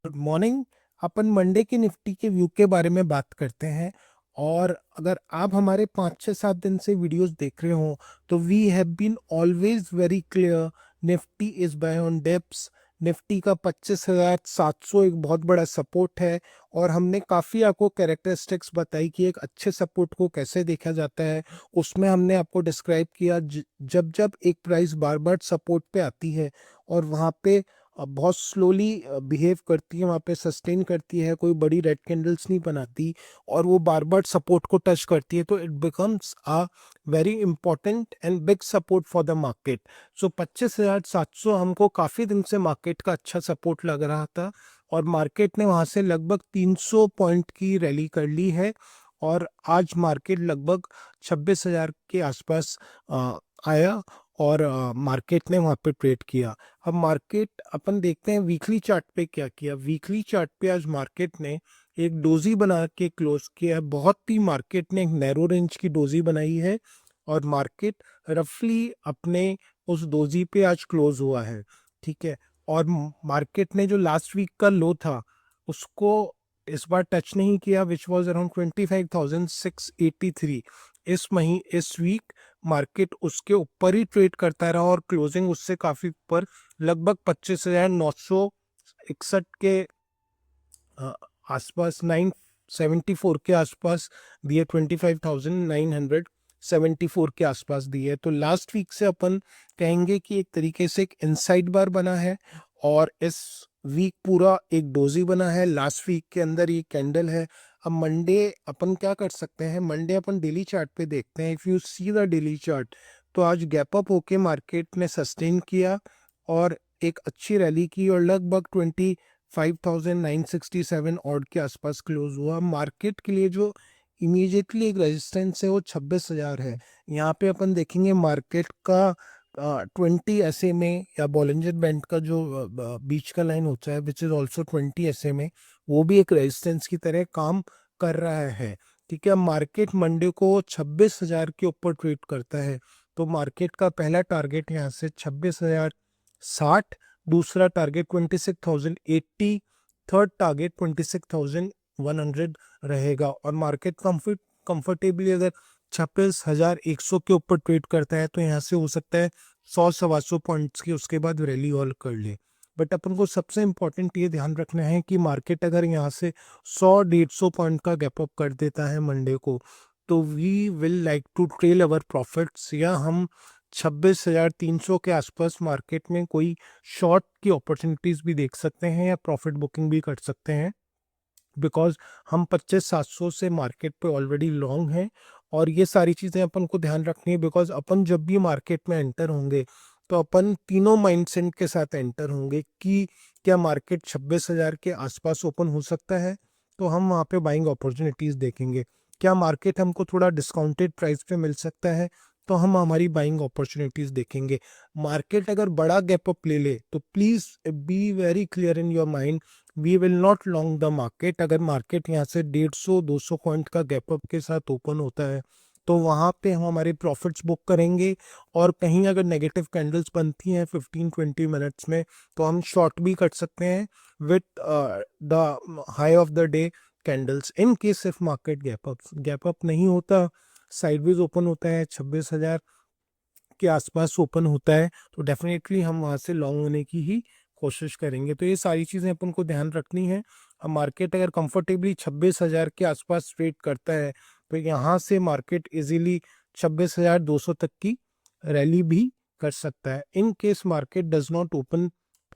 Good morning. अपन Monday के Nifty के व्यू के बारे में बात करते हैं। और अगर आप हमारे 5 6 7 दिन से वीडियोस देख रहे हो तो we have been always very clear. Nifty is buy on dips. Nifty का 25,700 एक बहुत बड़ा सपोर्ट है। और हमने काफ़ी आपको कैरेक्टरिस्टिक्स बताई कि एक अच्छे सपोर्ट को कैसे देखा जाता है। उसमें हमने आपको डिस्क्राइब किया जब जब एक प्राइस बार बार सपोर्ट पे आती है और वहाँ पे बहुत स्लोली बिहेव करती है, वहाँ पे सस्टेन करती है, कोई बड़ी रेड कैंडल्स नहीं बनाती और वो बार बार सपोर्ट को टच करती है, तो it becomes a very important and big support for the market. So 25,700 हमको काफ़ी दिन से मार्केट का अच्छा सपोर्ट लग रहा था और मार्केट ने वहाँ से लगभग 300 पॉइंट की रैली कर ली है। और आज मार्केट लगभग 26,000 के आसपास आया और मार्केट ने वहाँ पे ट्रेड किया। अब मार्केट अपन देखते हैं वीकली चार्ट पे क्या किया। वीकली चार्ट पे आज मार्केट ने एक डोजी बना के क्लोज किया है। बहुत ही मार्केट ने एक नैरो रेंज की डोजी बनाई है और मार्केट रफली अपने उस डोजी पे आज क्लोज हुआ है। ठीक है। और मार्केट ने जो लास्ट वीक का लो था उसको इस बार टच नहीं किया, विच वॉज अराउंड 25,683। इस वीक मार्केट उसके ऊपर ही ट्रेड करता रहा और क्लोजिंग उससे काफी ऊपर लगभग 25,961 के आसपास 974 के आसपास दिए, 25,974 के आसपास दिए। तो लास्ट वीक से अपन कहेंगे कि एक तरीके से एक इनसाइड बार बना है और इस वीक पूरा एक डोजी बना है। लास्ट वीक के अंदर ये कैंडल है। अब मंडे अपन क्या कर सकते हैं, मंडे अपन डेली चार्ट पे देखते हैं। If you see the daily chart तो आज गैप अप होके मार्केट ने सस्टेन किया और एक अच्छी रैली की और लगभग 25,967 ऑड के आसपास क्लोज हुआ। मार्केट के लिए जो इमीडिएटली एक रेजिस्टेंस है वो 26,000 है। यहाँ पे अपन देखेंगे मार्केट का 20 SMA या बॉलिंजर बैंड का जो बीच का लाइन होता है विच इज ऑल्सो 20 SMA, वो भी एक रेजिस्टेंस की तरह काम कर रहा है। ठीक है। मार्केट मंडे को 26,000 के ऊपर ट्रेड करता है तो मार्केट का पहला टारगेट यहाँ से 26,060, दूसरा टारगेट 26,080, थर्ड टारगेट 26,100 रहेगा। और मार्केट कंफर्टेबली अगर 26,100 के ऊपर ट्रेड करता है तो यहाँ से हो सकता है 100 सवा 100 पॉइंट्स की उसके बाद रैली ऑल कर ले। बट अपन को सबसे इम्पोर्टेंट ये ध्यान रखना है कि मार्केट अगर यहाँ से 100 150 पॉइंट का गैप अप कर देता है मंडे को तो we will like to trail our profits, या हम 26,300 के आसपास मार्केट में कोई शॉर्ट की अपॉर्चुनिटीज भी देख सकते हैं या प्रॉफिट बुकिंग भी कर सकते हैं। बिकॉज हम 25,700 से मार्केट पे ऑलरेडी लॉन्ग हैं और ये सारी चीज़ें अपन को ध्यान रखनी है। बिकॉज अपन जब भी मार्केट में एंटर होंगे तो अपन तीनों माइंडसेट के साथ एंटर होंगे कि क्या मार्केट 26,000 के आसपास ओपन हो सकता है तो हम वहाँ पे बाइंग अपॉर्चुनिटीज देखेंगे। क्या मार्केट हमको थोड़ा डिस्काउंटेड प्राइस पे मिल सकता है तो हम हमारी बाइंग अपॉर्चुनिटीज देखेंगे। मार्केट अगर बड़ा गैप अप ले ले तो please be very clear in your mind, we will not long the market. अगर मार्केट यहाँ से 150 200 पॉइंट का गैप अप के साथ ओपन होता है तो वहाँ पे हम हमारे प्रॉफिट्स बुक करेंगे। और कहीं अगर नेगेटिव कैंडल्स बनती हैं 15 20 मिनट्स में तो हम शॉर्ट भी कर सकते हैं with the high of the day candles. In case if market gap up नहीं होता, साइडवेज ओपन होता है, 26,000 के आसपास ओपन होता है, तो डेफिनेटली हम वहाँ से लॉन्ग होने की ही कोशिश करेंगे। तो ये सारी चीज़ें अपन को ध्यान रखनी है। अब मार्केट अगर कंफर्टेबली 26,000 के आसपास ट्रेड करता है तो यहाँ से मार्केट इजीली 26,200 तक की रैली भी कर सकता है। In case market does not open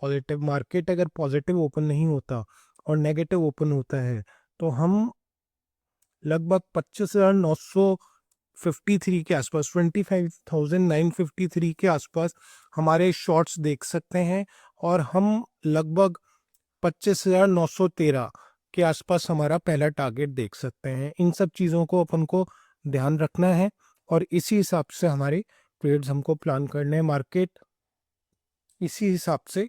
positive, market अगर पॉजिटिव ओपन नहीं होता और नेगेटिव ओपन होता है तो हम लगभग 25,953 के आसपास, 25,953 के आसपास हमारे शॉर्ट्स देख सकते हैं और हम लगभग 25,913 के आसपास हमारा पहला टारगेट देख सकते हैं। इन सब चीज़ों को अपन को ध्यान रखना है और इसी हिसाब से हमारे ट्रेड्स हमको प्लान करने हैं। मार्केट इसी हिसाब से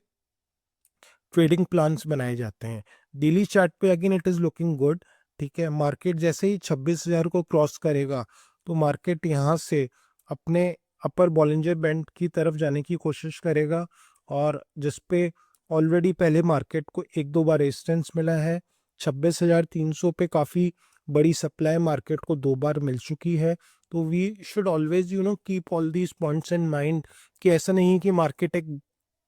ट्रेडिंग प्लान्स बनाए जाते हैं। डेली चार्ट पे again it is looking good. ठीक है। मार्केट जैसे ही 26,000 को क्रॉस करेगा तो मार्केट यहाँ से अपने अपर बॉलिंजर बैंड की तरफ जाने की कोशिश करेगा और जिस पे ऑलरेडी पहले मार्केट को एक दो बार रेजिस्टेंस मिला है। 26,300 पे काफ़ी बड़ी सप्लाई मार्केट को 2 बार मिल चुकी है। तो we should always keep all these points in mind कि ऐसा नहीं कि मार्केट एक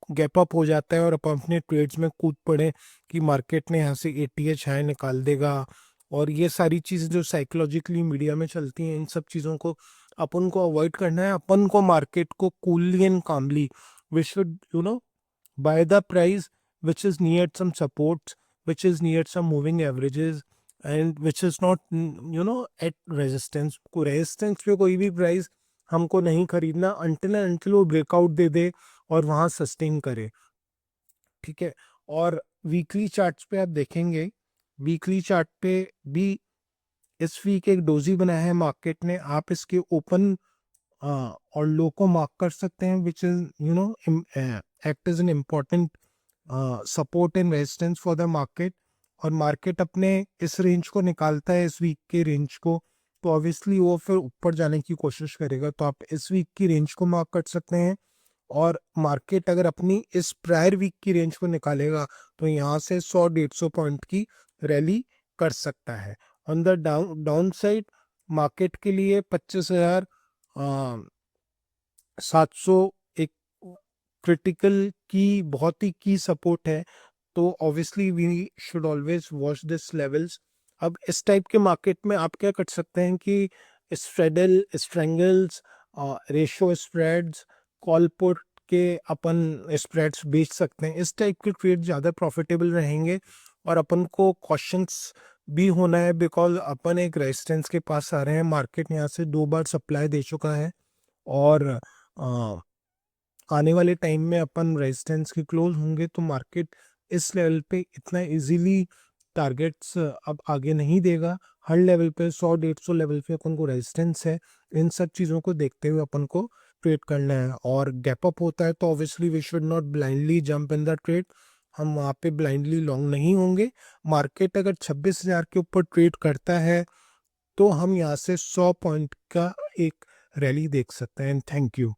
गैप अप हो जाता है और अपन अपने ट्रेड्स में कूद पड़े कि मार्केट ने यहाँ से एटीएच हाई निकाल देगा। और ये सारी चीज़ें जो साइकोलॉजिकली मीडिया में चलती हैं, इन सब चीज़ों को अपन को अवॉइड करना है। अपन को मार्केट को coolly and calmly we should buy the price which is near some supports, which is near some moving averages, and which is not at resistance. को रेजिस्टेंस पे कोई भी प्राइस हमको नहीं खरीदना अंटिल वो ब्रेकआउट दे दे और वहाँ सस्टेन करे, ठीक है। और वीकली चार्ट्स पे आप देखेंगे, वीकली चार्ट पे भी इस वीक एक डोजी बनाया है मार्केट ने। आप इसके ओपन और लो को मार्क कर सकते हैं, which is act as an important support and resistance for the market. और मार्केट अपने इस रेंज को निकालता है, इस वीक के रेंज को, तो ऑब्वियसली वो फिर ऊपर जाने की कोशिश करेगा। तो आप इस वीक की रेंज को मार्क कर सकते हैं। और मार्केट अगर अपनी इस प्रायर वीक की रेंज को निकालेगा तो यहाँ से 100-150 पॉइंट की रैली कर सकता है। On the down side market के लिए 25,700 एक क्रिटिकल की बहुत ही की सपोर्ट है। तो obviously we should always watch this levels. अब इस टाइप के मार्केट में आप क्या कर सकते हैं कि straddle strangles, ratio spreads, call put के अपन स्प्रेड्स बेच सकते हैं। इस टाइप के ट्रेड ज़्यादा प्रॉफिटेबल रहेंगे। और अपन को कॉशंस भी होना है बिकॉज अपन एक रेजिस्टेंस के पास आ रहे हैं। मार्केट यहाँ से 2 बार सप्लाई दे चुका है और आने वाले टाइम में अपन रेजिस्टेंस के क्लोज होंगे। तो मार्केट इस लेवल पे इतना इजीली टारगेट्स अब आगे नहीं देगा। हर लेवल पे 100-150 लेवल पे अपन को रेजिस्टेंस है। इन सब चीज़ों को देखते हुए अपन को ट्रेड करना है। और गैप अप होता है तो obviously we should not blindly jump in the trade. हम वहाँ पे ब्लाइंडली लॉन्ग नहीं होंगे। मार्केट अगर 26,000 के ऊपर ट्रेड करता है तो हम यहाँ से 100 पॉइंट का एक रैली देख सकते हैं। Thank you.